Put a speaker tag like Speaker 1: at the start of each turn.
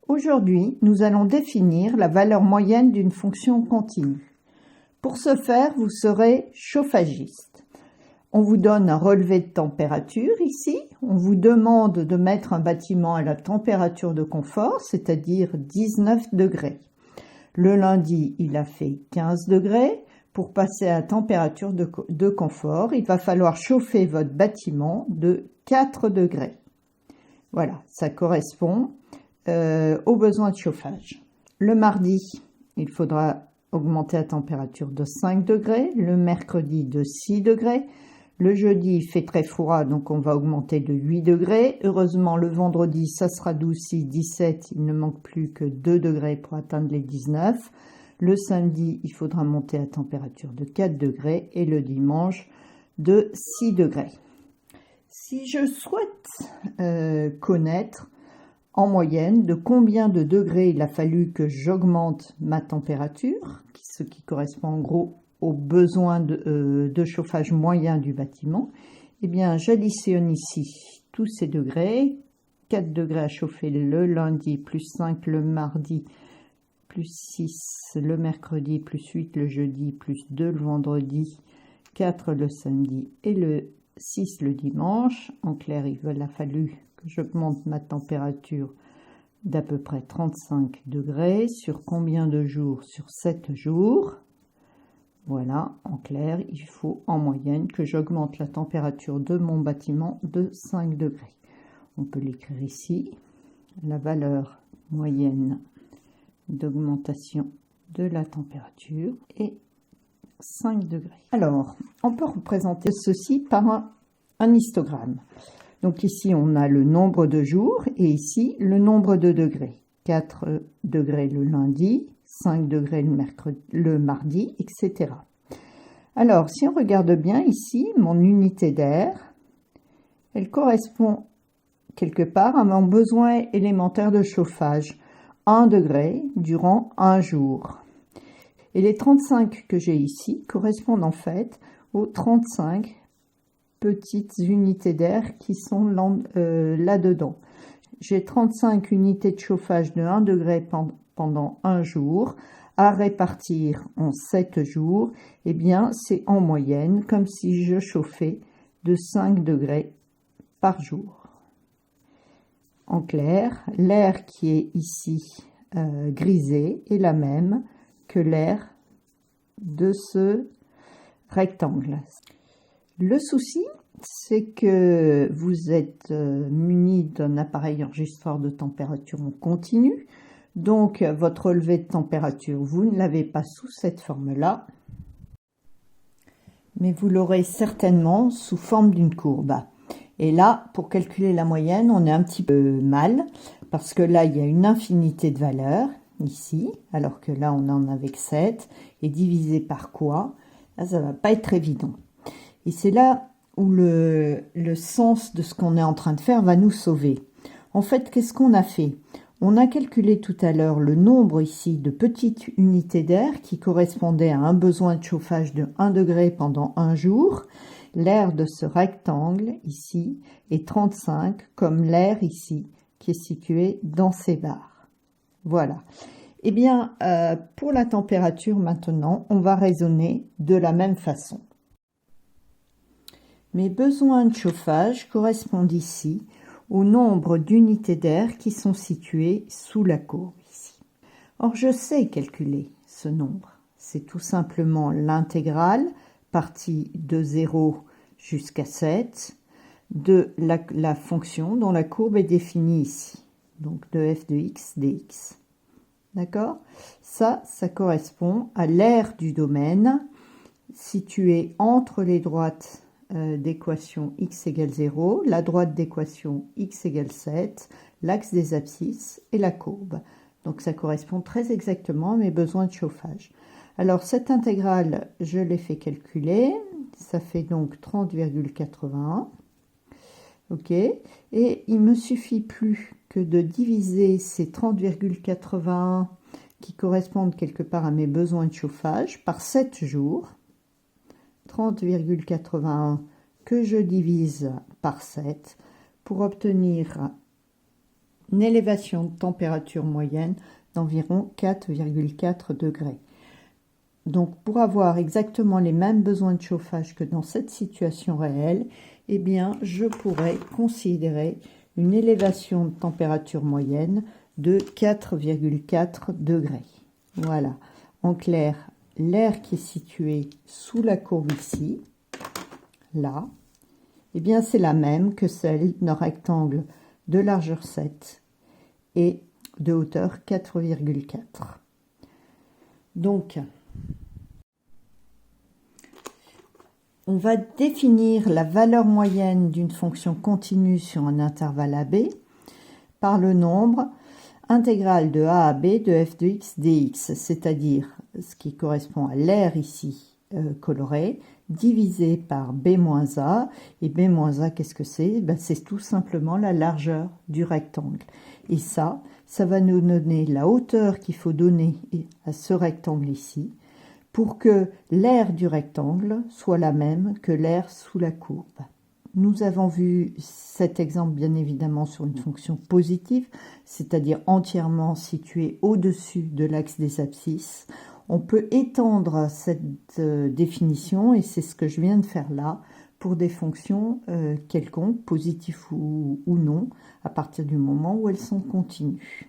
Speaker 1: Aujourd'hui, nous allons définir la valeur moyenne d'une fonction continue. Pour ce faire, vous serez chauffagiste. On vous donne un relevé de température ici. On vous demande de mettre un bâtiment à la température de confort, c'est-à-dire 19 degrés. Le lundi, il a fait 15 degrés. Pour passer à la température de confort, il va falloir chauffer votre bâtiment de 4 degrés. Voilà, ça correspond aux besoins de chauffage. Le mardi, il faudra augmenter la température de 5 degrés, le mercredi de 6 degrés, le jeudi il fait très froid donc on va augmenter de 8 degrés, heureusement le vendredi ça sera adouci 17, il ne manque plus que 2 degrés pour atteindre les 19, le samedi il faudra monter la température de 4 degrés et le dimanche de 6 degrés. Si je souhaite connaître en moyenne de combien de degrés il a fallu que j'augmente ma température, ce qui correspond en gros aux besoins de chauffage moyen du bâtiment, eh bien j'additionne ici tous ces degrés, 4 degrés à chauffer le lundi, plus 5 le mardi, plus 6 le mercredi, plus 8 le jeudi, plus 2 le vendredi, 4 le samedi et le 6 le dimanche. En clair, il a fallu que j'augmente ma température d'à peu près 35 degrés. Sur combien de jours? Sur 7 jours. Voilà, en clair, il faut en moyenne que j'augmente la température de mon bâtiment de 5 degrés. On peut l'écrire ici. La valeur moyenne d'augmentation de la température est 5 degrés. Alors, on peut représenter ceci par un histogramme. Donc ici, on a le nombre de jours et ici, le nombre de degrés. 4 degrés le lundi, 5 degrés le mardi, etc. Alors, si on regarde bien ici, mon unité d'air, elle correspond quelque part à mon besoin élémentaire de chauffage. 1 degré durant un jour. Et les 35 que j'ai ici correspondent en fait aux 35 petites unités d'air qui sont là-dedans. J'ai 35 unités de chauffage de 1 degré pendant un jour à répartir en 7 jours. Eh bien, c'est en moyenne comme si je chauffais de 5 degrés par jour. En clair, l'air qui est ici grisé est la même que l'air de ce rectangle. Le souci, c'est que vous êtes muni d'un appareil enregistreur de température en continu, donc votre relevé de température, vous ne l'avez pas sous cette forme-là, mais vous l'aurez certainement sous forme d'une courbe. Et là, pour calculer la moyenne, on est un petit peu mal, parce que là, il y a une infinité de valeurs, ici, alors que là, on en a avec 7, et divisé par quoi? Là, ça va pas être évident. Et c'est là où le sens de ce qu'on est en train de faire va nous sauver. En fait, qu'est-ce qu'on a fait? On a calculé tout à l'heure le nombre ici de petites unités d'air qui correspondait à un besoin de chauffage de 1 degré pendant un jour. L'air de ce rectangle ici est 35 comme l'air ici qui est situé dans ces barres. Voilà. Eh bien, pour la température maintenant, on va raisonner de la même façon. Mes besoins de chauffage correspondent ici au nombre d'unités d'air qui sont situées sous la courbe ici. Or, je sais calculer ce nombre. C'est tout simplement l'intégrale partie de 0 jusqu'à 7 de la fonction dont la courbe est définie ici. Donc de f de x dx. D'accord? Ça correspond à l'aire du domaine situé entre les droites d'équation x égale 0, la droite d'équation x égale 7, l'axe des abscisses et la courbe. Donc ça correspond très exactement à mes besoins de chauffage. Alors cette intégrale, je l'ai fait calculer, ça fait donc 30,81. Ok, et il me suffit plus que de diviser ces 30,81 qui correspondent quelque part à mes besoins de chauffage par 7 jours. 30,81 que je divise par 7 pour obtenir une élévation de température moyenne d'environ 4,4 degrés. Donc pour avoir exactement les mêmes besoins de chauffage que dans cette situation réelle, eh bien je pourrais considérer une élévation de température moyenne de 4,4 degrés. Voilà, en clair, l'air qui est situé sous la courbe ici, là, eh bien c'est la même que celle d'un rectangle de largeur 7 et de hauteur 4,4. Donc, on va définir la valeur moyenne d'une fonction continue sur un intervalle AB par le nombre intégral de A à B de f de x dx, c'est-à-dire ce qui correspond à l'air ici coloré, divisé par b moins a. Et b moins a, qu'est-ce que c'est? C'est tout simplement la largeur du rectangle. Et ça va nous donner la hauteur qu'il faut donner à ce rectangle ici, pour que l'aire du rectangle soit la même que l'aire sous la courbe. Nous avons vu cet exemple bien évidemment sur une fonction positive, c'est-à-dire entièrement située au-dessus de l'axe des abscisses. On peut étendre cette définition, et c'est ce que je viens de faire là, pour des fonctions quelconques, positives ou non, à partir du moment où elles sont continues.